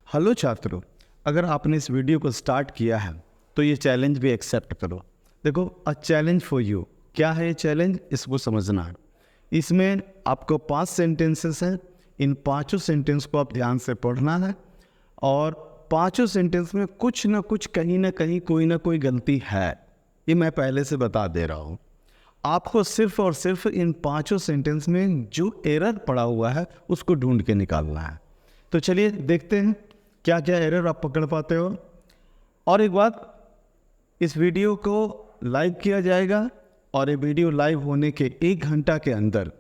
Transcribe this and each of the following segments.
Hello छात्रों, अगर आपने इस वीडियो को स्टार्ट किया है तो ये चैलेंज भी एक्सेप्ट करो। देखो, अ चैलेंज फॉर यू। क्या है ये चैलेंज, इसको समझना है। इसमें आपको 5 सेंटेंसेस हैं। इन पांचों सेंटेंस को आप ध्यान से पढ़ना है और पांचों सेंटेंस में कुछ ना कुछ, कहीं ना कहीं, कोई ना कोई गलती है। ये मैं पहले से बता दे रहा हूँ। आपको सिर्फ और सिर्फ इन पांचों सेंटेंस में जो एरर पड़ा हुआ है उसको ढूंढ के निकालना है। तो चलिए देखते हैं क्या क्या एरर आप पकड़ पाते हो। और एक बात, इस वीडियो को लाइव किया जाएगा और ये वीडियो लाइव होने के 1 घंटा के अंदर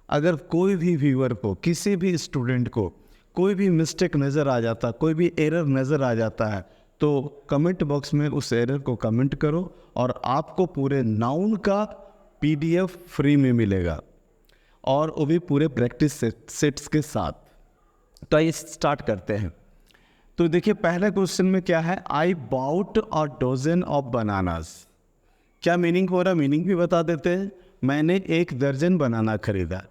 अगर कोई भी व्यूअर को, किसी भी स्टूडेंट को कोई भी मिस्टेक नज़र आ जाता, कोई भी एरर नज़र आ जाता है तो कमेंट बॉक्स में उस एरर को कमेंट करो और आपको पूरे नाउन का PDF फ्री में मिलेगा और वो भी पूरे प्रैक्टिस सेट्स के साथ। तो आइए स्टार्ट करते हैं। तो देखिए, पहले क्वेश्चन में क्या है, I bought a dozen of bananas. क्या मीनिंग हो रहा है, मीनिंग भी बता देते हैं। मैंने 1 दर्जन बनाना खरीदा।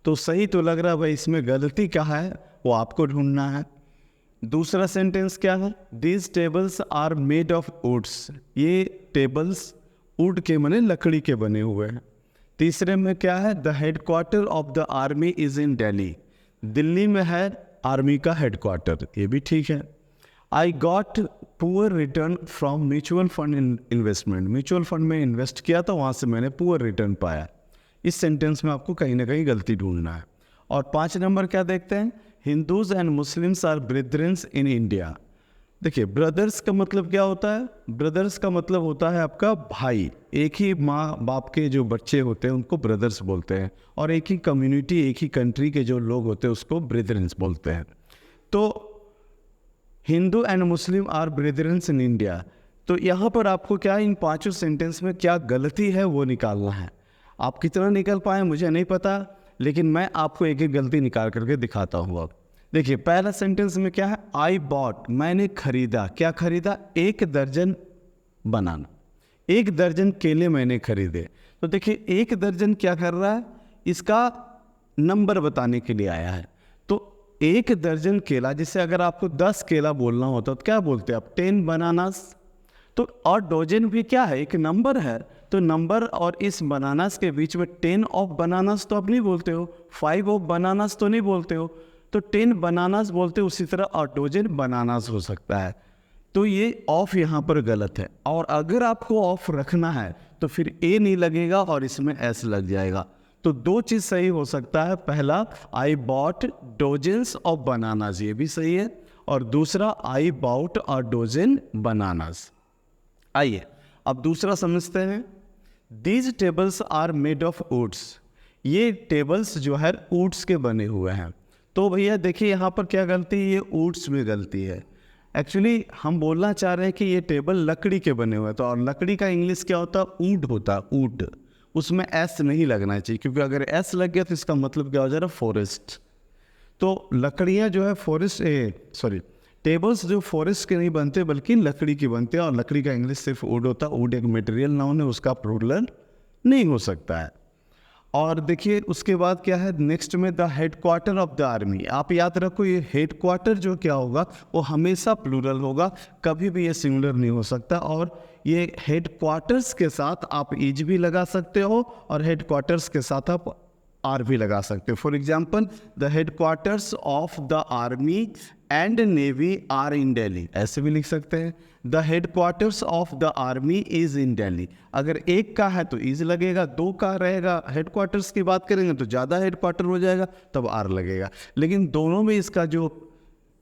तो सही तो लग रहा है भाई, इसमें गलती क्या है वो आपको ढूंढना है। दूसरा सेंटेंस क्या है, these tables are made of woods. ये टेबल्स वुड के माने लकड़ी के बने हुए हैं। तीसरे में क्या है, the headquarter of the army is in Delhi. Delhi में है आर्मी का हेडक्वार्टर, ये भी ठीक है। I got poor return from mutual fund investment. Mutual fund में इन्वेस्ट किया था, वहाँ से मैंने पुअर रिटर्न पाया। इस सेंटेंस में आपको कहीं ना कहीं गलती ढूंढना है। और 5 नंबर क्या देखते हैं, Hindus and Muslims are brothers in India. देखिए, ब्रदर्स का मतलब क्या होता है, ब्रदर्स का मतलब होता है आपका भाई। एक ही माँ बाप के जो बच्चे होते हैं उनको ब्रदर्स बोलते हैं, और एक ही कम्युनिटी, एक ही कंट्री के जो लोग होते हैं उसको ब्रदर्स बोलते हैं। तो Hindu and Muslim are brothers in India. तो यहाँ पर आपको क्या, इन पांचों सेंटेंस में क्या गलती है वो निकालना है। आप कितना निकल पाए मुझे नहीं पता, लेकिन मैं आपको एक एक गलती निकाल करके दिखाता हूँ। अब देखिए, पहला सेंटेंस में क्या है, आई बॉट, मैंने खरीदा। क्या खरीदा, 1 दर्जन बनाना। 1 दर्जन केले मैंने खरीदे। तो देखिए, 1 दर्जन क्या कर रहा है, इसका नंबर बताने के लिए आया है। तो 1 दर्जन केला, जिसे अगर आपको 10 केला बोलना होता तो क्या बोलते हैं आप, 10 बनानास। तो और डोजन भी क्या है, एक नंबर है। तो नंबर और इस बनानास के बीच में 10 ऑफ बनानास तो आप नहीं बोलते हो, 5 ऑफ बनानास तो नहीं बोलते हो, तो 10 बनानास बोलते हो। उसी तरह और डोजन बनानास हो सकता है। तो ये ऑफ यहाँ पर गलत है, और अगर आपको ऑफ रखना है तो फिर ए नहीं लगेगा और इसमें एस लग जाएगा। तो 2 चीज़ सही हो सकता है। पहला, I bought dozens of bananas, ये भी सही है। और दूसरा, I bought a dozen bananas. आइए अब दूसरा समझते हैं। These tables are made of woods. ये टेबल्स जो है वुड्स के बने हुए हैं। तो भैया देखिए, यहाँ पर क्या गलती है, ये वुड्स में गलती है। एक्चुअली हम बोलना चाह रहे हैं कि ये टेबल लकड़ी के बने हुए हैं। तो और लकड़ी का इंग्लिश क्या होता है, वुड होता है, वुड। उसमें एस नहीं लगना चाहिए, क्योंकि अगर एस लग गया तो इसका मतलब क्या हो जा रहा है, फॉरेस्ट। तो लकड़ियाँ जो है फॉरेस्ट, टेबल्स जो फॉरेस्ट के नहीं बनते बल्कि लकड़ी की बनते हैं। और लकड़ी का इंग्लिश सिर्फ वुड होता है। वुड एक मटेरियल नाउन है, उसका प्लूरल नहीं हो सकता है। और देखिए उसके बाद क्या है, नेक्स्ट में the headquarter of the army. आप याद रखो, ये हेडक्वार्टर जो क्या होगा वो हमेशा प्लूरल होगा, कभी भी ये सिंगुलर नहीं हो सकता। और ये हेडक्वार्टर्स के साथ आप इज भी लगा सकते हो और हेडक्वार्टर्स के साथ आप आर भी लगा सकते हो। For example, the headquarters of the army and navy are in Delhi, ऐसे भी लिख सकते हैं। The headquarters of the army is in Delhi. अगर 1 का है तो इज लगेगा, 2 का रहेगा, हेडक्वार्टर्स की बात करेंगे तो ज़्यादा हेडक्वार्टर हो जाएगा, तब आर लगेगा। लेकिन दोनों में इसका जो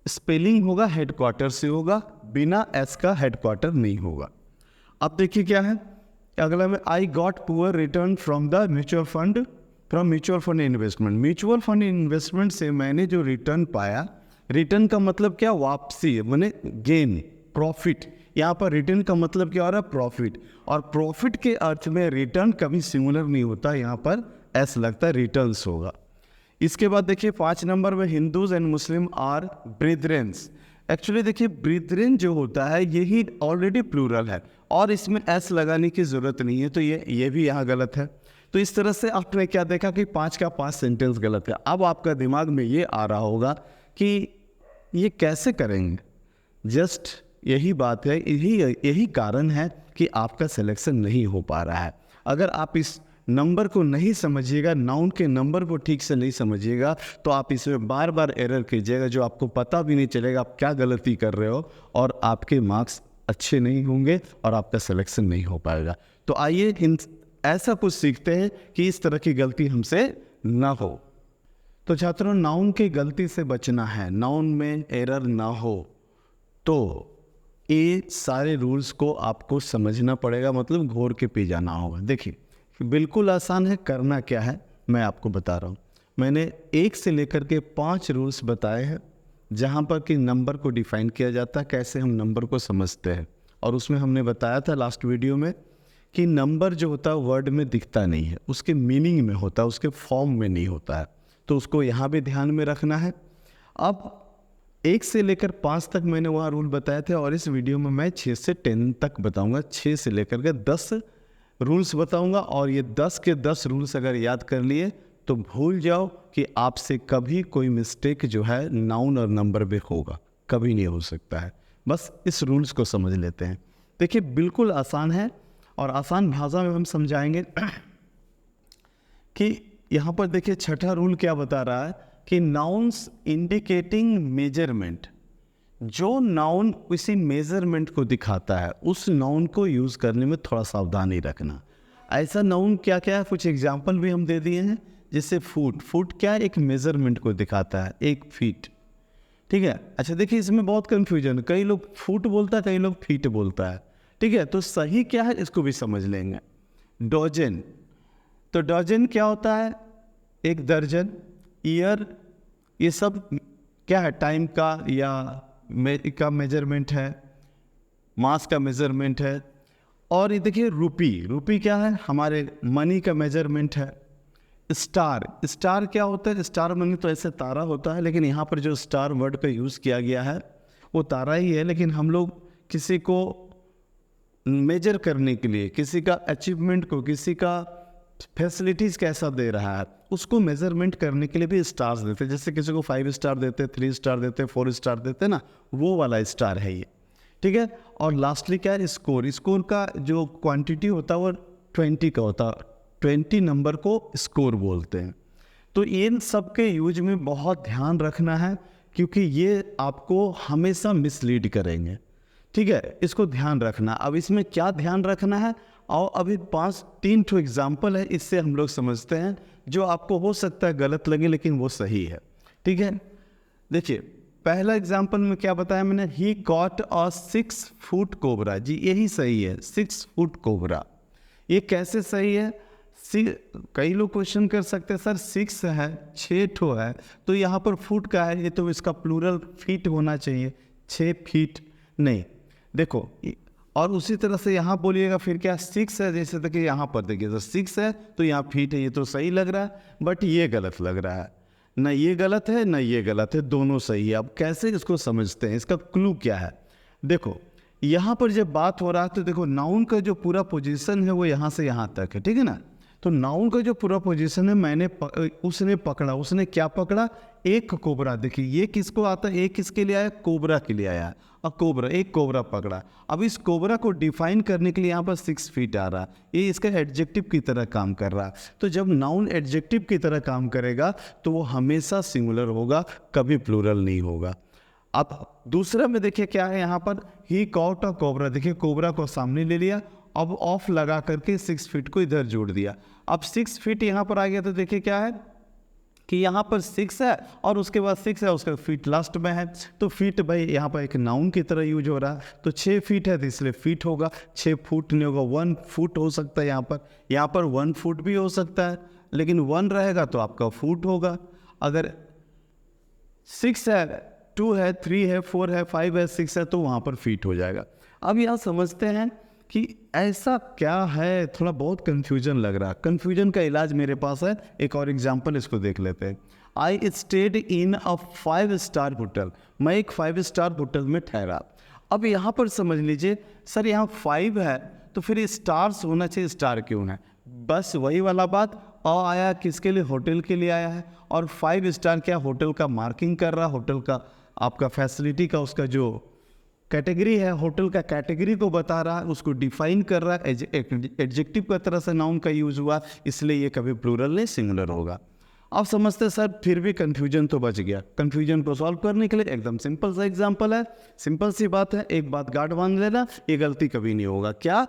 स्पेलिंग होगा हेडक्वार्टर से होगा, बिना एस का हेडक्वार्टर नहीं होगा। अब देखिए क्या है अगला में, I got poor return from the mutual fund investment. Mutual fund investment से मैंने जो रिटर्न पाया, रिटर्न का मतलब क्या, वापसी, माने गेन, प्रॉफिट। यहाँ पर रिटर्न का मतलब क्या हो रहा है, प्रॉफिट। और प्रॉफिट के अर्थ में रिटर्न कभी सिंगुलर नहीं होता, यहाँ पर एस लगता है, रिटर्न्स होगा। इसके बाद देखिए 5 नंबर में, Hindus and Muslim are brethrens. Actually देखिए, ब्रिदरेन जो होता है यही ऑलरेडी प्लूरल है और इसमें एस लगाने की जरूरत नहीं है, तो ये भी यहाँ गलत है। तो इस तरह से आपने क्या देखा कि 5 का 5 सेंटेंस गलत है। अब आपका दिमाग में ये आ रहा होगा कि ये कैसे करेंगे? जस्ट यही बात है, यही कारण है कि आपका सिलेक्शन नहीं हो पा रहा है। अगर आप इस नंबर को नहीं समझिएगा, नाउन के नंबर को ठीक से नहीं समझिएगा, तो आप इसमें बार बार एरर कीजिएगा, जो आपको पता भी नहीं चलेगा आप क्या गलती कर रहे हो, और आपके मार्क्स अच्छे नहीं होंगे और आपका सिलेक्शन नहीं हो पाएगा। तो आइए ऐसा कुछ सीखते हैं कि इस तरह की गलती हमसे ना हो। तो छात्रों, नाउन की गलती से बचना है, नाउन में एरर ना हो, तो ये सारे रूल्स को आपको समझना पड़ेगा, मतलब घोर के पी जाना होगा। देखिए, बिल्कुल आसान है। करना क्या है मैं आपको बता रहा हूँ। मैंने 1 से लेकर के 5 रूल्स बताए हैं, जहाँ पर कि नंबर को डिफाइन किया जाता है, कैसे हम नंबर को समझते हैं। और उसमें हमने बताया था लास्ट वीडियो में कि नंबर जो होता है वर्ड में दिखता नहीं है, उसके मीनिंग में होता है, उसके फॉर्म में नहीं होता है। तो उसको यहाँ भी ध्यान में रखना है। अब 1 से लेकर 5 तक मैंने वहाँ रूल बताए थे, और इस वीडियो में मैं 6 से 10 तक बताऊँगा। 6 से लेकर के 10 रूल्स बताऊँगा, और ये 10 के 10 रूल्स अगर याद कर लिए तो भूल जाओ कि आपसे कभी कोई मिस्टेक जो है नाउन और नंबर में होगा, कभी नहीं हो सकता है। बस इस रूल्स को समझ लेते हैं। देखिए, बिल्कुल आसान है, और आसान भाषा में हम समझाएंगे कि यहाँ पर देखिए छठा रूल क्या बता रहा है कि नाउन्स इंडिकेटिंग मेजरमेंट, जो नाउन किसी मेजरमेंट को दिखाता है उस नाउन को यूज़ करने में थोड़ा सावधानी रखना। ऐसा नाउन क्या क्या है, कुछ एग्जाम्पल भी हम दे दिए हैं। जैसे फुट क्या है, एक मेजरमेंट को दिखाता है, 1 फीट, ठीक है। अच्छा देखिए, इसमें बहुत कन्फ्यूजन, कई लोग फुट बोलता है, कई लोग फीट बोलता है, ठीक है। तो सही क्या है इसको भी समझ लेंगे। डजन, तो डजन क्या होता है, 1 दर्जन। ईयर, ये सब क्या है, टाइम का या का मेजरमेंट है, मास का मेजरमेंट है। और ये देखिए रूपी क्या है, हमारे मनी का मेजरमेंट है। स्टार क्या होता है, स्टार मनी तो ऐसे तारा होता है, लेकिन यहाँ पर जो स्टार वर्ड का यूज़ किया गया है वो तारा ही है। लेकिन हम लोग किसी को मेजर करने के लिए, किसी का अचीवमेंट को, किसी का फैसिलिटीज़ कैसा दे रहा है, उसको मेजरमेंट करने के लिए भी स्टार्स देते हैं। जैसे किसी को 5 स्टार देते, 3 स्टार देते, 4 स्टार देते ना, वो वाला स्टार है ये, ठीक है। और लास्टली क्या है, स्कोर का जो क्वांटिटी होता है वो 20 का होता है, 20 नंबर को स्कोर बोलते हैं। तो इन सब के यूज में बहुत ध्यान रखना है, क्योंकि ये आपको हमेशा मिसलीड करेंगे, ठीक है। इसको ध्यान रखना। अब इसमें क्या ध्यान रखना है, और अभी 3 ठो एग्जाम्पल है, इससे हम लोग समझते हैं, जो आपको हो सकता है गलत लगे लेकिन वो सही है, ठीक है। देखिए, पहला एग्जाम्पल में क्या बताया मैंने, ही कॉट अ 6 फुट कोबरा। जी यही सही है, 6 फुट कोबरा। ये कैसे सही है? कई लोग क्वेश्चन कर सकते हैं, सर 6 है, 6 ठो है, तो यहाँ पर फुट का है, ये तो इसका प्लूरल फीट होना चाहिए, 6 फीट नहीं। देखो, और उसी तरह से यहाँ बोलिएगा फिर क्या, 6 है, जैसे देखिए यहाँ पर देखिए तो 6 है तो यहाँ फीट है, ये तो सही लग रहा है, बट ये गलत लग रहा है। ना ये गलत है ना ये गलत है, दोनों सही है। अब कैसे इसको समझते हैं, इसका क्लू क्या है? देखो, यहाँ पर जब बात हो रहा है तो देखो नाउन का जो पूरा पोजीशन है वो यहाँ से यहाँ तक है, ठीक है ना। तो नाउन का जो पूरा पोजीशन है, उसने पकड़ा, उसने क्या पकड़ा, एक कोबरा। देखिए ये किसको आता है, एक किसके लिए आया, कोबरा के लिए आया, और कोबरा, एक कोबरा पकड़ा। अब इस कोबरा को डिफाइन करने के लिए यहाँ पर 6 फीट आ रहा है, ये इसका एडजेक्टिव की तरह काम कर रहा है। तो जब नाउन एडजेक्टिव की तरह काम करेगा तो वो हमेशा सिंगुलर होगा, कभी प्लूरल नहीं होगा। अब दूसरा में देखिए क्या है, यहाँ पर ही कॉट अ कोबरा। देखिए कोबरा को सामने ले लिया, अब ऑफ लगा करके 6 फीट को इधर जोड़ दिया। अब 6 फीट यहाँ पर आ गया, तो देखिए क्या है कि यहाँ पर 6 है और उसके बाद 6 है, उसका फीट लास्ट में है। तो फीट भाई यहाँ पर एक नाउन की तरह यूज हो रहा है, तो 6 फीट है तो इसलिए फीट होगा, 6 फुट नहीं होगा, 1 फुट हो सकता है। यहाँ पर 1 फुट भी हो सकता है, लेकिन 1 रहेगा तो आपका फुट होगा। अगर 6 है, 2 है, 3 है, 4 है, 5 है, 6 है, तो वहाँ पर फीट हो जाएगा। अब यहाँ समझते हैं कि ऐसा क्या है, थोड़ा बहुत कन्फ्यूजन लग रहा है। कन्फ्यूजन का इलाज मेरे पास है, एक और एग्जांपल इसको देख लेते हैं। I stayed in a 5 star hotel. मैं एक 5 स्टार होटल में ठहरा। अब यहाँ पर समझ लीजिए, सर यहाँ 5 है तो फिर स्टार्स होना चाहिए, स्टार क्यों है? बस वही वाला बात, आया किसके लिए, होटल के लिए आया है, और 5 स्टार क्या होटल का मार्किंग कर रहा, होटल का आपका फैसिलिटी का उसका जो कैटेगरी है, होटल का कैटेगरी को बता रहा है, उसको डिफाइन कर रहा है, एडजेक्टिव का तरह से नाउन का यूज हुआ, इसलिए ये कभी प्लूरल नहीं सिंगुलर होगा। आप समझते सर फिर भी कन्फ्यूजन तो बच गया। कन्फ्यूजन को सॉल्व करने के लिए एकदम सिंपल सा एग्जांपल है, सिंपल सी बात है, एक बात गार्ड बांध लेना, ये गलती कभी नहीं होगा। क्या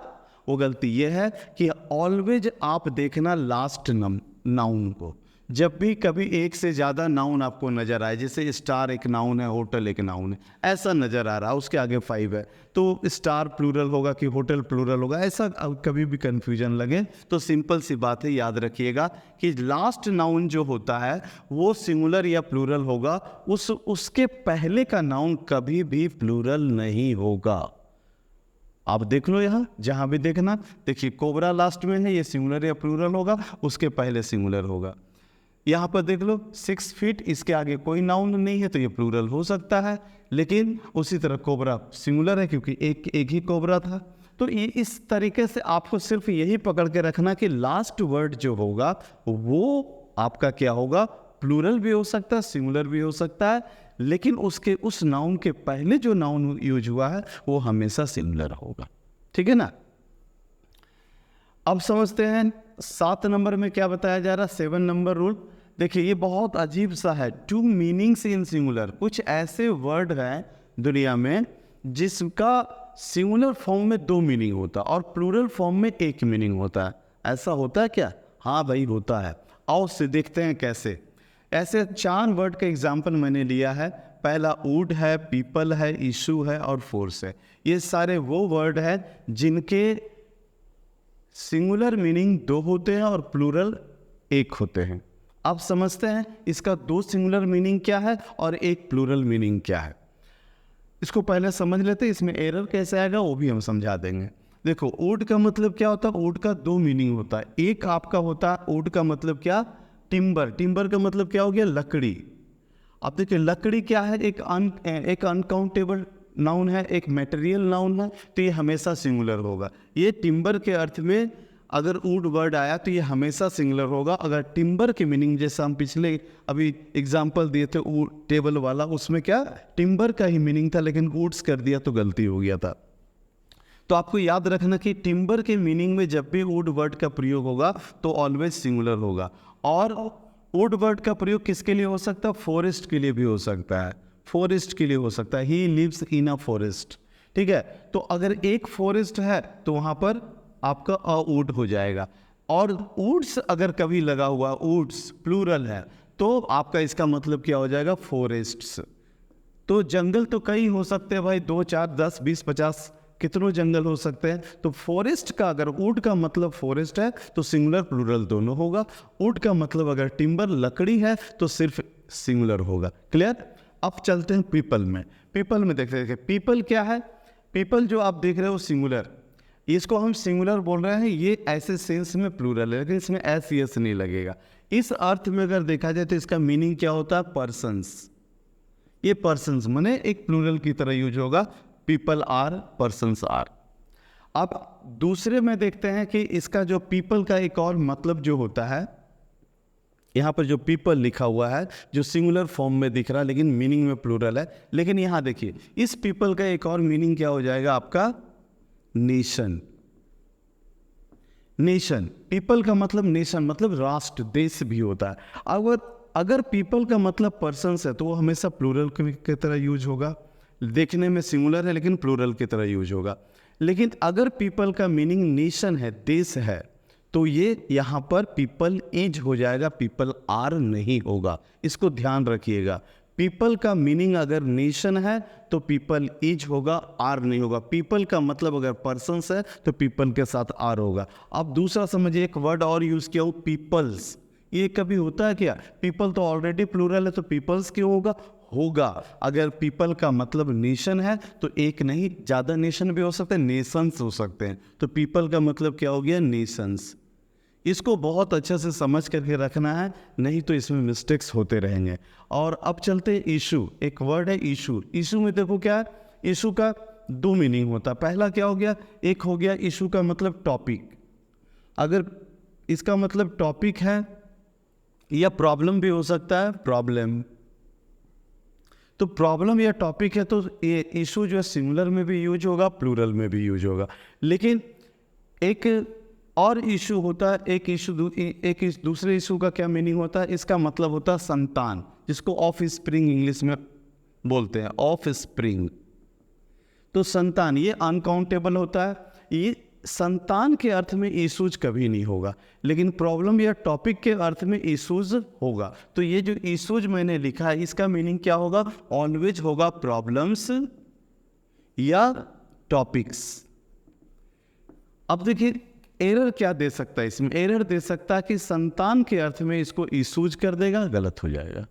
वो गलती ये है कि ऑलवेज आप देखना लास्ट नाउन को। जब भी कभी एक से ज़्यादा नाउन आपको नज़र आए, जैसे स्टार एक नाउन है, होटल एक नाउन है, ऐसा नज़र आ रहा है, उसके आगे 5 है, तो स्टार प्लूरल होगा कि होटल प्लूरल होगा, ऐसा कभी भी कन्फ्यूजन लगे तो सिंपल सी बात है, याद रखिएगा कि लास्ट नाउन जो होता है वो सिंगुलर या प्लूरल होगा, उसके पहले का नाउन कभी भी प्लूरल नहीं होगा। आप देख लो, यहाँ जहाँ भी देखना, देखिए कोबरा लास्ट में है, ये सिंगुलर या प्लूरल होगा, उसके पहले सिंगुलर होगा। यहाँ पर देख लो 6 फीट, इसके आगे कोई नाउन नहीं है तो ये प्लूरल हो सकता है, लेकिन उसी तरह कोबरा सिंगुलर है क्योंकि एक ही कोबरा था। तो ये इस तरीके से आपको सिर्फ यही पकड़ के रखना कि लास्ट वर्ड जो होगा वो आपका क्या होगा, प्लूरल भी हो सकता है, सिंगुलर भी हो सकता है, लेकिन उसके उस नाउन के पहले जो नाउन यूज हुआ है वो हमेशा सिंगुलर होगा। ठीक है ना। अब समझते हैं 7 नंबर में क्या बताया जा रहा है, 7 नंबर रूल। देखिए ये बहुत अजीब सा है, 2 मीनिंग्स इन सिंगुलर। कुछ ऐसे वर्ड हैं दुनिया में जिसका सिंगुलर फॉर्म में 2 मीनिंग होता है और प्लूरल फॉर्म में 1 मीनिंग होता है। ऐसा होता है क्या? हाँ भाई होता है। आओ से देखते हैं कैसे। ऐसे 4 वर्ड का एग्जाम्पल मैंने लिया है। पहला वुड है, पीपल है, इशू है और फोर्स है। ये सारे वो वर्ड हैं जिनके सिंगुलर मीनिंग 2 होते हैं और प्लूरल 1 होते हैं। आप समझते हैं इसका 2 सिंगुलर मीनिंग क्या है और 1 प्लूरल मीनिंग क्या है। इसको पहले समझ लेते हैं, इसमें एरर कैसे आएगा वो भी हम समझा देंगे। देखो वुड का मतलब क्या होता है, वुड का 2 मीनिंग होता है। एक आपका होता है वुड का मतलब क्या, टिम्बर। टिम्बर का मतलब क्या हो गया, लकड़ी। अब देखिए लकड़ी क्या है, एक अनकाउंटेबल नाउन है, एक मटेरियल नाउन है, तो ये हमेशा सिंगुलर होगा। ये टिम्बर के अर्थ में अगर वुड वर्ड आया तो ये हमेशा सिंगुलर होगा। अगर टिम्बर के मीनिंग जैसा हम पिछले अभी एग्जांपल दिए थे टेबल वाला, उसमें क्या टिम्बर का ही मीनिंग था लेकिन वुड्स कर दिया तो गलती हो गया था। तो आपको याद रखना कि टिम्बर के मीनिंग में जब भी वुड वर्ड का प्रयोग होगा तो ऑलवेज सिंगुलर होगा। और वुड वर्ड का प्रयोग किसके लिए हो सकता है, फॉरेस्ट के लिए भी हो सकता है। फॉरेस्ट के लिए हो सकता है, he lives in a forest. ठीक है, तो अगर एक फॉरेस्ट है तो वहां पर आपका अ वुड हो जाएगा। और वुड्स अगर कभी लगा हुआ, वुड्स प्लूरल है, तो आपका इसका मतलब क्या हो जाएगा, फॉरेस्ट्स। तो जंगल तो कई हो सकते हैं भाई, 2 4 10 20 50 कितनों जंगल हो सकते हैं। तो फॉरेस्ट का अगर वुड का मतलब फॉरेस्ट है तो सिंगुलर प्लूरल दोनों होगा। वुड का मतलब अगर टिम्बर लकड़ी है तो सिर्फ सिंगुलर होगा। क्लियर। अब चलते हैं पीपल में। पीपल में देखते हैं पीपल क्या है। पीपल जो आप देख रहे हो सिंगुलर, इसको हम सिंगुलर बोल रहे हैं, ये ऐसे सेंस में प्लूरल है लेकिन इसमें एस यस नहीं लगेगा। इस अर्थ में अगर देखा जाए तो इसका मीनिंग क्या होता है, पर्सन्स। ये पर्सन्स माने एक प्लूरल की तरह यूज होगा, पीपल आर, पर्सन्स आर। अब दूसरे में देखते हैं कि इसका जो पीपल का एक और मतलब जो होता है, यहाँ पर जो पीपल लिखा हुआ है जो सिंगुलर फॉर्म में दिख रहा है लेकिन मीनिंग में प्लूरल है, लेकिन यहाँ देखिए इस पीपल का एक और मीनिंग क्या हो जाएगा आपका, नेशन। नेशन, पीपल का मतलब नेशन मतलब राष्ट्र, देश भी होता है। अगर पीपल का मतलब पर्सन्स है तो वो हमेशा प्लूरल की तरह यूज होगा। देखने में सिंगुलर है लेकिन प्लूरल की तरह यूज होगा। लेकिन अगर पीपल का मीनिंग नेशन है, देश है, तो ये यहाँ पर पीपल इज हो जाएगा, पीपल आर नहीं होगा। इसको ध्यान रखिएगा। पीपल का मीनिंग अगर नेशन है तो पीपल इज होगा, आर नहीं होगा। पीपल का मतलब अगर पर्सन्स है तो पीपल के साथ आर होगा। अब दूसरा समझिए, एक वर्ड और यूज किया हो, पीपल्स। ये कभी होता है क्या, पीपल तो ऑलरेडी प्लूरल है तो पीपल्स क्यों होगा, होगा। अगर पीपल का मतलब नेशन है तो एक नहीं ज़्यादा नेशन भी हो सकते हैं, नेशंस हो सकते हैं। तो पीपल का मतलब क्या हो गया, नेशंस। इसको बहुत अच्छे से समझ करके रखना है, नहीं तो इसमें मिस्टेक्स होते रहेंगे। और अब चलते इशू। एक वर्ड है इशू। इशू में देखो क्या है, इशू का 2 मीनिंग होता है। पहला क्या हो गया, एक हो गया इशू का मतलब टॉपिक। अगर इसका मतलब टॉपिक है या प्रॉब्लम भी हो सकता है, प्रॉब्लम। तो प्रॉब्लम या टॉपिक है तो ये इशू जो है सिंगुलर में भी यूज होगा, प्लूरल में भी यूज होगा। लेकिन एक और इशू होता है, एक दूसरे इशू का क्या मीनिंग होता है, इसका मतलब होता है संतान, जिसको ऑफ स्प्रिंग इंग्लिश में बोलते हैं, ऑफ स्प्रिंग। तो संतान ये अनकाउंटेबल होता है, ये संतान के अर्थ में इशूज कभी नहीं होगा, लेकिन प्रॉब्लम या टॉपिक के अर्थ में इशूज होगा। तो ये जो इशूज मैंने लिखा है इसका मीनिंग क्या होगा, ऑलवेज होगा प्रॉब्लम्स या टॉपिक्स। अब देखिए एरर क्या दे सकता है, इसमें एरर दे सकता है कि संतान के अर्थ में इसको इशूज कर देगा, गलत हो जाएगा।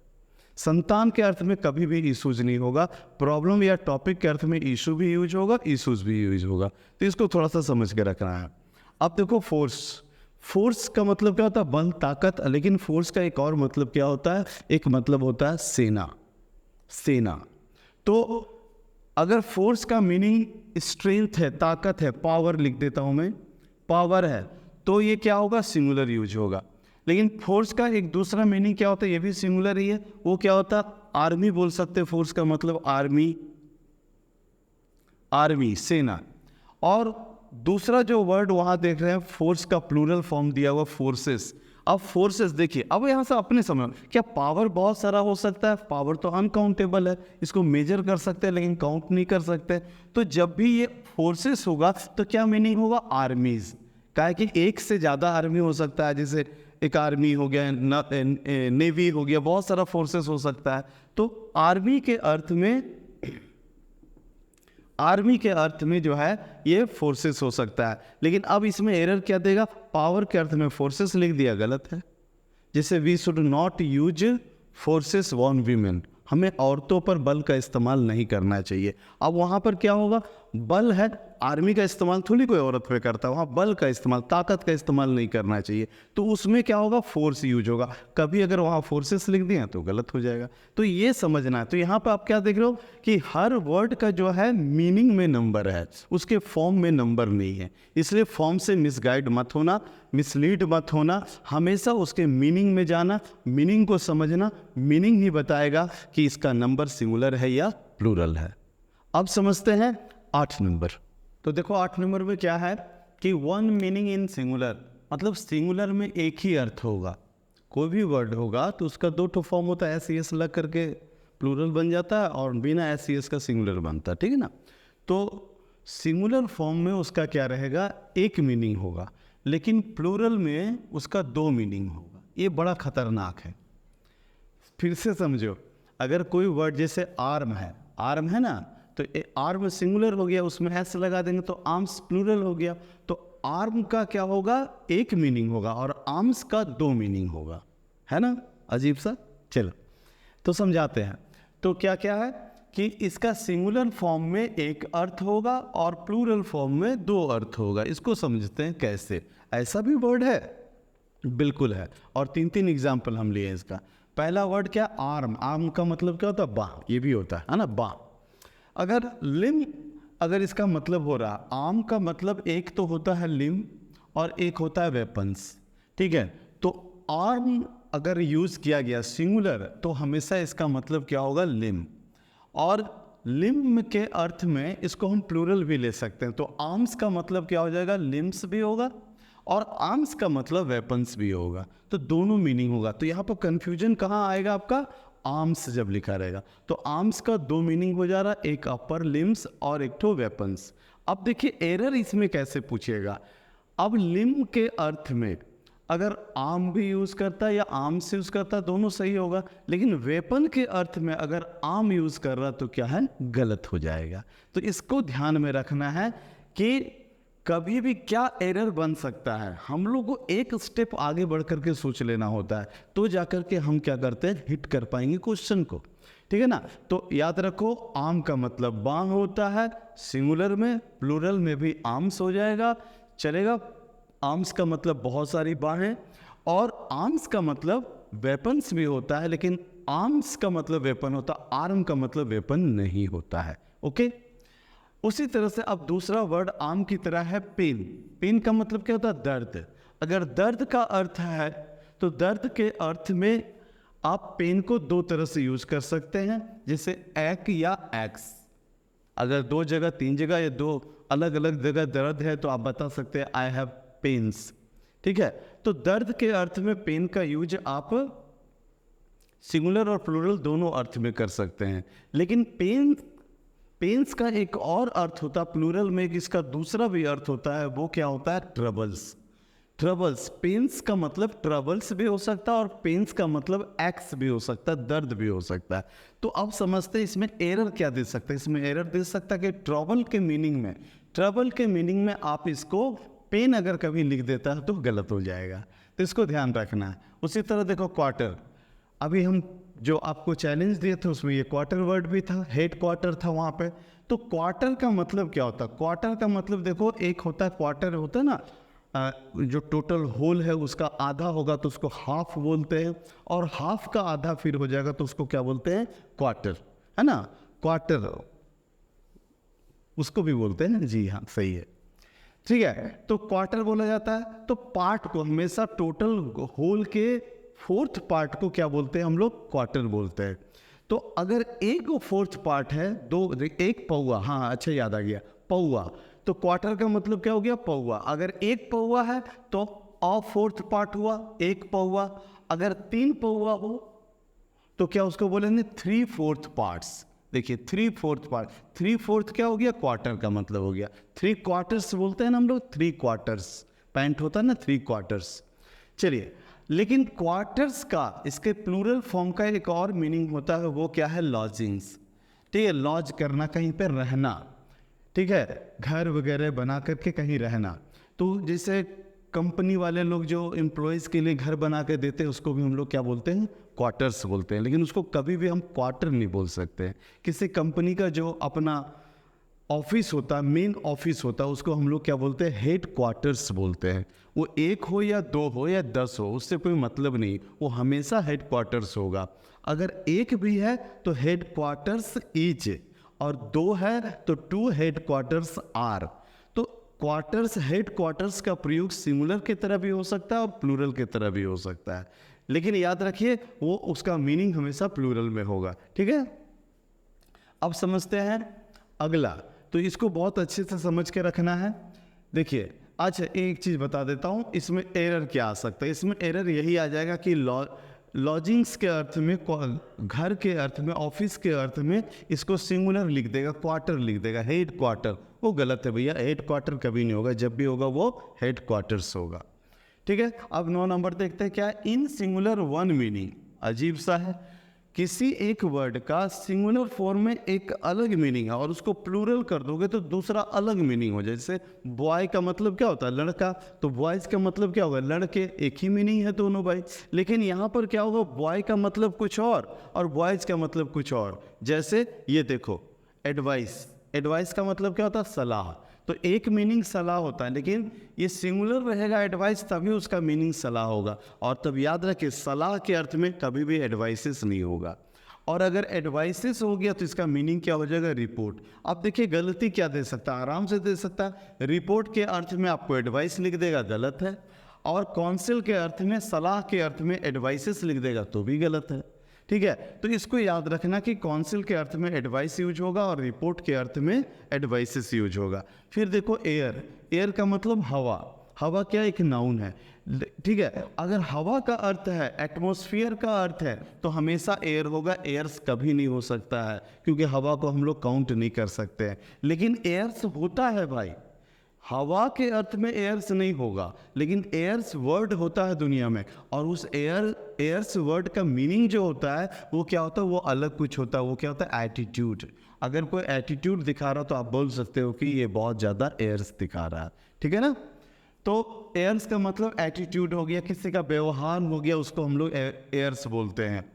संतान के अर्थ में कभी भी इशूज नहीं होगा, प्रॉब्लम या टॉपिक के अर्थ में इशू भी यूज होगा, इशूज भी यूज होगा। तो इसको थोड़ा सा समझ के रखना है। अब देखो फोर्स का मतलब क्या होता है, बल, ताकत। लेकिन फोर्स का एक और मतलब क्या होता है, एक मतलब होता है सेना। तो अगर फोर्स का मीनिंग स्ट्रेंथ है, ताकत है, पावर लिख देता हूं मैं, पावर है, तो ये क्या होगा, सिंगुलर यूज होगा। लेकिन फोर्स का एक दूसरा मीनिंग क्या होता है, ये भी सिंगुलर ही है, वो क्या होता है, आर्मी बोल सकते हैं। फोर्स का मतलब आर्मी सेना। और दूसरा जो वर्ड वहां देख रहे हैं, फोर्स का प्लूरल फॉर्म दिया हुआ फोर्सेस। अब फोर्सेस देखिए, अब यहां से अपने समझ, क्या पावर बहुत सारा हो सकता है, पावर तो अनकाउंटेबल है, इसको मेजर कर सकते हैं लेकिन काउंट नहीं कर सकते। तो जब भी ये फोर्सेस होगा तो क्या मीनिंग होगा, आर्मीज। क्या है कि एक से ज़्यादा आर्मी हो सकता है, जैसे एक आर्मी हो गया, नेवी हो गया, बहुत सारा फोर्सेस हो सकता है। तो आर्मी के अर्थ में जो है ये फोर्सेस हो सकता है। लेकिन अब इसमें एरर क्या देगा, पावर के अर्थ में फोर्सेस लिख दिया, गलत है। जैसे we should not use forces on women, हमें औरतों पर बल का इस्तेमाल नहीं करना चाहिए। अब वहाँ पर क्या होगा, बल है, आर्मी का इस्तेमाल थोड़ी कोई औरत पे करता है, वहाँ बल का इस्तेमाल, ताकत का इस्तेमाल नहीं करना चाहिए। तो उसमें क्या होगा, फोर्स यूज होगा। कभी अगर वहाँ फोर्सेस लिख दिए तो गलत हो जाएगा। तो ये समझना है। तो यहाँ पर आप क्या देख रहे हो कि हर वर्ड का जो है मीनिंग में नंबर है, उसके फॉर्म में नंबर नहीं है। इसलिए फॉर्म से मिसगाइड मत होना, मिसलीड मत होना, हमेशा उसके मीनिंग में जाना, मीनिंग को समझना। मीनिंग ही बताएगा कि इसका नंबर सिंगुलर है या प्लूरल है। अब समझते हैं 8 नंबर। तो देखो 8 नंबर में क्या है कि वन मीनिंग इन सिंगुलर, मतलब सिंगुलर में एक ही अर्थ होगा। कोई भी वर्ड होगा तो उसका 2 ठो फॉर्म होता है, एस लग करके प्लूरल बन जाता है और बिना एस का सिंगुलर बनता है, ठीक है ना। तो सिंगुलर फॉर्म में उसका क्या रहेगा, एक मीनिंग होगा, लेकिन प्लूरल में उसका 2 मीनिंग होगा। ये बड़ा खतरनाक है। फिर से समझो, अगर कोई वर्ड जैसे आर्म है ना, तो आर्म सिंगुलर हो गया, उसमें एस लगा देंगे तो आर्म्स प्लूरल हो गया। तो आर्म का क्या होगा, एक मीनिंग होगा और आर्म्स का 2 मीनिंग होगा, है ना, अजीब सा। चलो तो समझाते हैं। तो क्या क्या है कि इसका सिंगुलर फॉर्म में एक अर्थ होगा और प्लूरल फॉर्म में 2 अर्थ होगा। इसको समझते हैं कैसे। ऐसा भी वर्ड है, बिल्कुल है, और 3 एग्जाम्पल हम लिए इसका। पहला वर्ड क्या, आर्म का मतलब क्या होता है, बाह, ये भी होता है ना, बाह। अगर लिम, अगर इसका मतलब हो रहा, आर्म का मतलब एक तो होता है लिम और एक होता है वेपन्स, ठीक है। तो आर्म अगर यूज किया गया सिंगुलर तो हमेशा इसका मतलब क्या होगा, लिम। और लिम के अर्थ में इसको हम प्लूरल भी ले सकते हैं। तो आर्म्स का मतलब क्या हो जाएगा, लिम्स भी होगा और आर्म्स का मतलब वेपन्स भी होगा। तो दोनों मीनिंग होगा। तो यहाँ पर कंफ्यूजन कहाँ आएगा आपका, आर्म्स जब लिखा रहेगा तो आर्म्स का 2 मीनिंग हो जा रहा, एक अपर लिम्स और एक ठो वेपन्स। अब देखिए एरर इसमें कैसे पूछेगा। अब लिम के अर्थ में अगर आर्म भी यूज करता है या आर्म्स यूज करता है, दोनों सही होगा। लेकिन वेपन के अर्थ में अगर आर्म यूज कर रहा तो क्या है, गलत हो जाएगा। तो इसको ध्यान में रखना है कि कभी भी क्या एरर बन सकता है, हम लोग को एक स्टेप आगे बढ़ करके सोच लेना होता है, तो जाकर के हम क्या करते हैं, हिट कर पाएंगे क्वेश्चन को, ठीक है ना। तो याद रखो, आर्म का मतलब बांग होता है सिंगुलर में, प्लूरल में भी आर्म्स हो जाएगा, चलेगा। आर्म्स का मतलब बहुत सारी बाहें, और आर्म्स का मतलब वेपन्स भी होता है, लेकिन आर्म्स का मतलब वेपन होता है, आर्म का मतलब वेपन नहीं होता है, ओके। उसी तरह से अब दूसरा वर्ड आर्म की तरह है पेन। पेन का मतलब क्या होता है, दर्द। अगर दर्द का अर्थ है तो दर्द के अर्थ में आप पेन को दो तरह से यूज कर सकते हैं, जैसे एक या एक्स। अगर दो जगह, तीन जगह या दो अलग अलग जगह दर्द है तो आप बता सकते हैं आई हैव पेन्स। ठीक है, तो दर्द के अर्थ में पेन का यूज आप सिंगुलर और प्लूरल दोनों अर्थ में कर सकते हैं। लेकिन पेन्स का एक और अर्थ होता है प्लूरल में, इसका दूसरा भी अर्थ होता है, वो क्या होता है? ट्रबल्स। ट्रबल्स, पेन्स का मतलब ट्रबल्स भी हो सकता है और पेन्स का मतलब एक्स भी हो सकता है, दर्द भी हो सकता है। तो अब समझते हैं इसमें एरर क्या दे सकते हैं। इसमें एरर दे सकता है कि ट्रबल के मीनिंग में आप इसको पेन अगर कभी लिख देता है तो गलत हो जाएगा, तो इसको ध्यान रखना है। उसी तरह देखो क्वार्टर, अभी हम जो आपको चैलेंज दिए थे उसमें ये क्वार्टर वर्ड भी था, हेड क्वार्टर था वहाँ पे। तो क्वार्टर का मतलब क्या होता है? क्वार्टर का मतलब देखो, एक होता है क्वार्टर होता है ना, जो टोटल होल है उसका आधा होगा तो उसको हाफ बोलते हैं, और हाफ का आधा फिर हो जाएगा तो उसको क्या बोलते हैं? क्वार्टर, है ना? क्वार्टर उसको भी बोलते हैं जी, हाँ सही है। ठीक है, तो क्वार्टर बोला जाता है। तो पार्ट को हमेशा टोटल होल के फोर्थ पार्ट को क्या बोलते हैं हम लोग? क्वार्टर बोलते हैं। तो अगर एक फोर्थ पार्ट है, एक पौवा, हाँ अच्छा याद आ गया, पौवा, तो क्वार्टर का मतलब क्या हो गया? पौवा। अगर एक पौवा है तो अ फोर्थ पार्ट हुआ, एक पौवा। अगर तीन पौवा हो तो क्या उसको बोलेंगे? 3/4 पार्ट्स। देखिए 3/4 पार्ट, 3/4 क्या हो गया? क्वार्टर का मतलब हो गया। 3 क्वार्टर्स बोलते हैं ना हम लोग, 3 क्वार्टर्स, पैंट होता है ना 3 क्वार्टर्स। चलिए, लेकिन क्वार्टर्स का, इसके प्लूरल फॉर्म का एक और मीनिंग होता है, वो क्या है? लॉजिंग्स। ठीक है, लॉज करना, कहीं पर रहना। ठीक है, घर वगैरह बना करके कहीं रहना। तो जैसे कंपनी वाले लोग जो एम्प्लॉयज़ के लिए घर बना के देते हैं उसको भी हम लोग क्या बोलते हैं? क्वार्टर्स बोलते हैं। लेकिन उसको कभी भी हम क्वार्टर नहीं बोल सकते हैं। किसी कंपनी का जो अपना ऑफिस होता है, मेन ऑफिस होता है, उसको हम लोग क्या बोलते हैं? हेड क्वार्टर्स बोलते हैं। वो एक हो या दो हो या 10 हो, उससे कोई मतलब नहीं, वो हमेशा हेड क्वार्टर्स होगा। अगर एक भी है तो हेड क्वार्टर्स इज, और दो है तो 2 हेड क्वार्टर्स आर। तो क्वार्टर्स, हेड क्वार्टर्स का प्रयोग सिंगुलर की तरह भी हो सकता है और प्लूरल की तरह भी हो सकता है, लेकिन याद रखिए वो उसका मीनिंग हमेशा प्लूरल में होगा। ठीक है, अब समझते हैं अगला। तो इसको बहुत अच्छे से समझ के रखना है। देखिए, अच्छा एक चीज़ बता देता हूँ, इसमें एरर क्या आ सकता है। इसमें एरर यही आ जाएगा कि लॉजिंग्स के अर्थ में, घर के अर्थ में, ऑफिस के अर्थ में इसको सिंगुलर लिख देगा, क्वार्टर लिख देगा, हेड क्वार्टर। वो गलत है भैया, हेड क्वार्टर कभी नहीं होगा, जब भी होगा वो हेड क्वार्टर्स होगा। ठीक है, अब 9 नंबर देखते हैं क्या? इन सिंगुलर वन मीनिंग। अजीब सा है, किसी एक वर्ड का सिंगुलर फॉर्म में एक अलग मीनिंग है और उसको प्लूरल कर दोगे तो दूसरा अलग मीनिंग हो जाए। जैसे बॉय का मतलब क्या होता है? लड़का, तो बॉयज़ का मतलब क्या होगा? लड़के। एक ही मीनिंग है दोनों भाई, लेकिन यहाँ पर क्या होगा? बॉय का मतलब कुछ और बॉयज़ का मतलब कुछ और। जैसे ये देखो, एडवाइस, एडवाइस का मतलब क्या होता है? सलाह। तो एक मीनिंग सलाह होता है, लेकिन ये सिंगुलर रहेगा एडवाइस, तभी उसका मीनिंग सलाह होगा। और तब याद रखिए, सलाह के अर्थ में कभी भी एडवाइसेस नहीं होगा। और अगर एडवाइसेस हो गया तो इसका मीनिंग क्या हो जाएगा? रिपोर्ट। अब देखिए गलती क्या दे सकता है, आराम से दे सकता है। रिपोर्ट के अर्थ में आपको एडवाइस लिख देगा, गलत है। और काउंसिल के अर्थ में, सलाह के अर्थ में एडवाइसेस लिख देगा तो भी गलत है। ठीक है, तो इसको याद रखना कि काउंसिल के अर्थ में एडवाइस यूज होगा और रिपोर्ट के अर्थ में एडवाइसेस यूज होगा। फिर देखो एयर, एयर का मतलब हवा। हवा क्या? एक नाउन है। ठीक है, अगर हवा का अर्थ है, एटमॉस्फेयर का अर्थ है, तो हमेशा एयर होगा, एयर्स कभी नहीं हो सकता है, क्योंकि हवा को हम लोग काउंट नहीं कर सकते हैं। लेकिन एयर्स होता है भाई, हवा के अर्थ में एयर्स नहीं होगा, लेकिन एयर्स वर्ड होता है दुनिया में। और उस एयर्स वर्ड का मीनिंग जो होता है वो क्या होता है? वो अलग कुछ होता है। वो क्या होता है? एटीट्यूड। अगर कोई एटीट्यूड दिखा रहा तो आप बोल सकते हो कि ये बहुत ज़्यादा एयर्स दिखा रहा है। ठीक है ना? तो एयर्स का मतलब एटीट्यूड हो गया, किसी का व्यवहार हो गया, उसको हम लोग एयर्स बोलते हैं।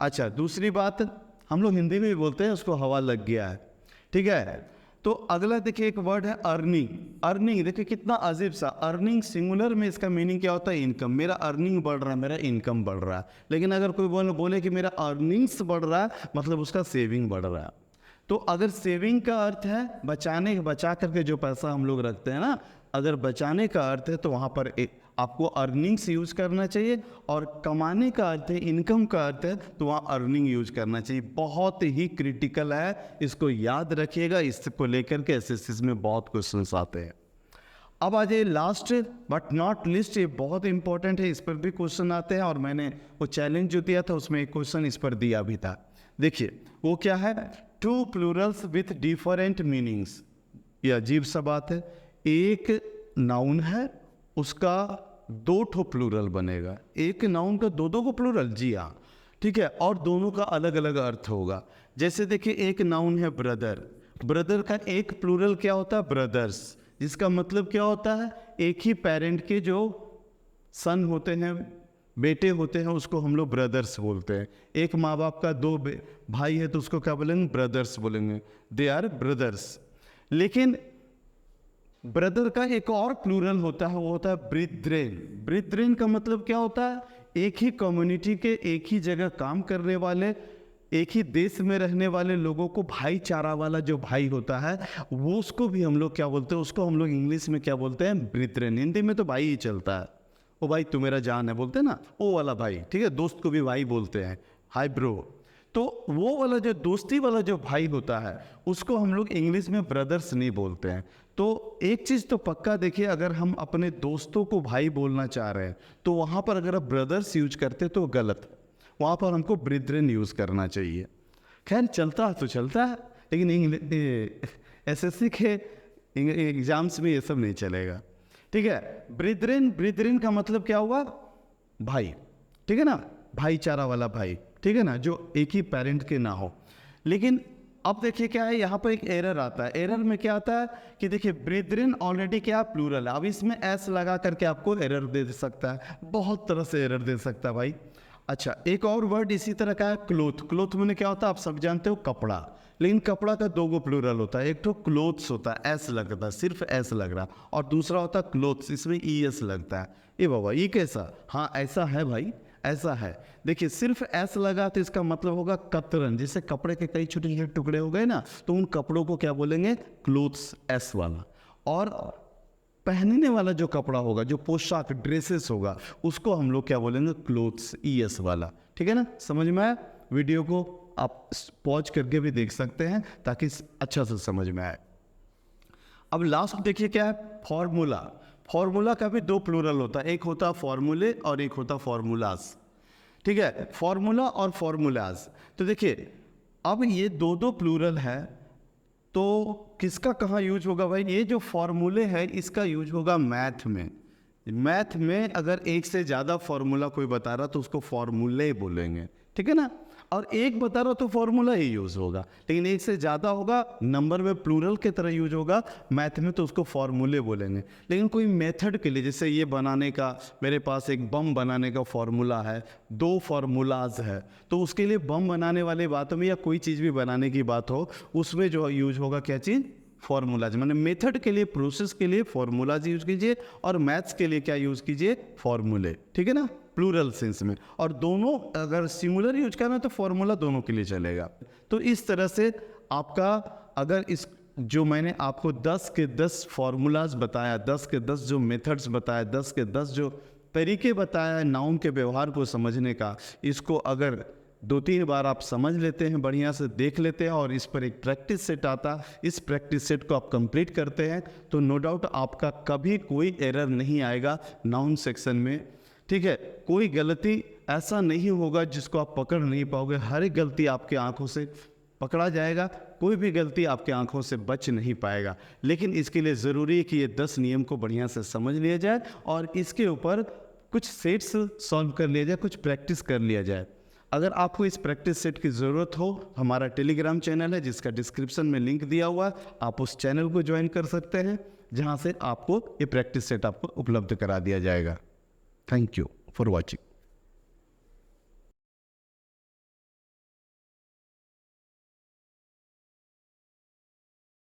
अच्छा, दूसरी बात हम लोग हिंदी में भी बोलते हैं, उसको हवा लग गया है। ठीक है, तो अगला देखिए एक वर्ड है अर्निंग। अर्निंग देखिए कितना अजीब सा, अर्निंग सिंगुलर में इसका मीनिंग क्या होता है? इनकम। मेरा अर्निंग बढ़ रहा है, मेरा इनकम बढ़ रहा है। लेकिन अगर कोई बोले कि मेरा अर्निंग्स बढ़ रहा है, मतलब उसका सेविंग बढ़ रहा है। तो अगर सेविंग का अर्थ है बचा करके जो पैसा हम लोग रखते हैं ना, अगर बचाने का अर्थ है तो वहाँ पर आपको अर्निंग्स यूज करना चाहिए, और कमाने का अर्थ है, इनकम का अर्थ है, तो वहाँ अर्निंग यूज करना चाहिए। बहुत ही क्रिटिकल है, इसको याद रखिएगा। इसको लेकर के एसएससी में बहुत क्वेश्चंस आते हैं। अब आ जाइए लास्ट बट नॉट लिस्ट, ये बहुत इंपॉर्टेंट है, इस पर भी क्वेश्चन आते हैं, और मैंने वो चैलेंज जो दिया था उसमें एक क्वेश्चन इस पर दिया भी था। देखिए वो क्या है, two plurals with different meanings. ये अजीब सा बात है, एक नाउन है उसका दो ठो प्लूरल बनेगा, एक नाउन का दो को प्लूरल, जी हाँ ठीक है, और दोनों का अलग अलग अर्थ होगा। जैसे देखिए एक नाउन है ब्रदर, ब्रदर का एक प्लूरल क्या होता है, ब्रदर्स, जिसका मतलब क्या होता है, एक ही पेरेंट के जो सन होते हैं, बेटे होते हैं, उसको हम लोग ब्रदर्स बोलते हैं। एक माँ बाप का दो भाई है तो उसको क्या बोलेंगे, ब्रदर्स बोलेंगे, दे आर ब्रदर्स। लेकिन ब्रदर का एक और प्लूरल होता है, वो होता है ब्रिथ्रेन। ब्रिथ्रेन का मतलब क्या होता है, एक ही कम्युनिटी के, एक ही जगह काम करने वाले, एक ही देश में रहने वाले लोगों को भाईचारा वाला जो भाई होता है, वो उसको भी हम लोग क्या बोलते हैं, उसको हम लोग इंग्लिश में क्या बोलते हैं, ब्रिथ्रेन। हिंदी में तो भाई ही चलता है, ओ भाई तू मेरा जान है बोलते हैं ना, वो वाला भाई, ठीक है। दोस्त को भी भाई बोलते हैं, हाय ब्रो। तो वो वाला जो दोस्ती वाला जो भाई होता है उसको हम लोग इंग्लिश में ब्रदर्स नहीं बोलते हैं। तो एक चीज़ तो पक्का देखिए, अगर हम अपने दोस्तों को भाई बोलना चाह रहे हैं तो वहाँ पर अगर आप ब्रदर्स यूज करते तो गलत है, वहाँ पर हमको ब्रिथ्रेन यूज़ करना चाहिए। खैर चलता है तो चलता है, लेकिन एसएससी के एग्जाम्स में ये सब नहीं चलेगा, ठीक है। ब्रिथ्रेन, ब्रिथ्रेन का मतलब क्या हुआ, भाई, ठीक है ना, भाईचारा वाला भाई, ठीक है ना, जो एक ही पेरेंट के ना हो। लेकिन अब देखिए क्या है, यहाँ पर एक एरर आता है। एरर में क्या आता है कि देखिए ब्रिथ्रेन ऑलरेडी क्या प्लूरल है, अब इसमें एस लगा करके आपको एरर दे सकता है, बहुत तरह से एरर दे सकता है भाई। अच्छा एक और वर्ड इसी तरह का है, क्लोथ। क्लोथ में क्या होता है आप सब जानते हो, कपड़ा, लेकिन कपड़ा का दो गो प्लूरल होता है, एक तो क्लोथ्स होता है, एस लगता है, सिर्फ एस लग रहा, और दूसरा होता है क्लोथ्स, इसमें ई एस लगता है। ये बाबा ये कैसा, हाँ ऐसा है भाई, ऐसा है। देखिए सिर्फ एस लगा तो इसका मतलब होगा कतरन, जैसे कपड़े के कई छोटे छोटे टुकड़े हो गए ना, तो उन कपड़ों को क्या बोलेंगे, क्लोथ्स, एस वाला। और पहनने वाला जो कपड़ा होगा, जो पोशाक ड्रेसेस होगा, उसको हम लोग क्या बोलेंगे, क्लोथ्स, ई एस वाला, ठीक है ना। समझ में आया, वीडियो को आप पॉज करके भी देख सकते हैं ताकि अच्छा से समझ में आए। अब लास्ट देखिए क्या है, फॉर्मूला। फॉर्मूला का भी दो प्लूरल होता है, एक होता है फॉर्मूले और एक होता फॉर्मूलाज, ठीक है, फॉर्मूला और फॉर्मूलाज। तो देखिए अब ये दो दो प्लूरल है, तो किसका कहाँ यूज होगा भाई, ये जो फॉर्मूले है इसका यूज होगा मैथ में। मैथ में अगर एक से ज़्यादा फॉर्मूला कोई बता रहा तो उसको फॉर्मूले बोलेंगे, ठीक है ना। और एक बता रहा तो फॉर्मूला ही यूज होगा, लेकिन एक से ज़्यादा होगा, नंबर में प्लूरल की तरह यूज होगा मैथ में, तो उसको फॉर्मूले बोलेंगे। लेकिन कोई मेथड के लिए, जैसे ये बनाने का, मेरे पास एक बम बनाने का फॉर्मूला है, दो फॉर्मूलाज है, तो उसके लिए बम बनाने वाली बातों में या कोई चीज़ भी बनाने की बात हो, उसमें जो यूज होगा क्या चीज़, फॉर्मूलाज। मैंने मेथड के लिए, प्रोसेस के लिए फॉर्मूलाज यूज कीजिए, और मैथ्स के लिए क्या यूज कीजिए, फॉर्मूले, ठीक है ना, प्लूरल सेंस में। और दोनों अगर सिंगुलर यूज करना है तो फॉर्मूला दोनों के लिए चलेगा। तो इस तरह से आपका, अगर इस जो मैंने आपको 10 के 10 फॉर्मूलाज बताया, 10 के 10 जो मेथड्स बताया, 10 के 10 जो तरीके बताया नाउन के व्यवहार को समझने का, इसको अगर 2-3 बार आप समझ लेते हैं, बढ़िया से देख लेते हैं, और इस पर एक प्रैक्टिस सेट आता, इस प्रैक्टिस सेट को आप कंप्लीट करते हैं, तो नो डाउट आपका कभी कोई एरर नहीं आएगा नाउन सेक्शन में, ठीक है। कोई गलती ऐसा नहीं होगा जिसको आप पकड़ नहीं पाओगे, हर एक गलती आपके आंखों से पकड़ा जाएगा, कोई भी गलती आपके आंखों से बच नहीं पाएगा। लेकिन इसके लिए ज़रूरी है कि ये 10 नियम को बढ़िया से समझ लिया जाए, और इसके ऊपर कुछ सेट्स सॉल्व कर लिया जाए, कुछ प्रैक्टिस कर लिया जाए। अगर आपको इस प्रैक्टिस सेट की ज़रूरत हो, हमारा टेलीग्राम चैनल है जिसका डिस्क्रिप्शन में लिंक दिया हुआ है, आप उस चैनल को ज्वाइन कर सकते हैं, जहां से आपको ये प्रैक्टिस सेट आपको उपलब्ध करा दिया जाएगा। Thank you for watching.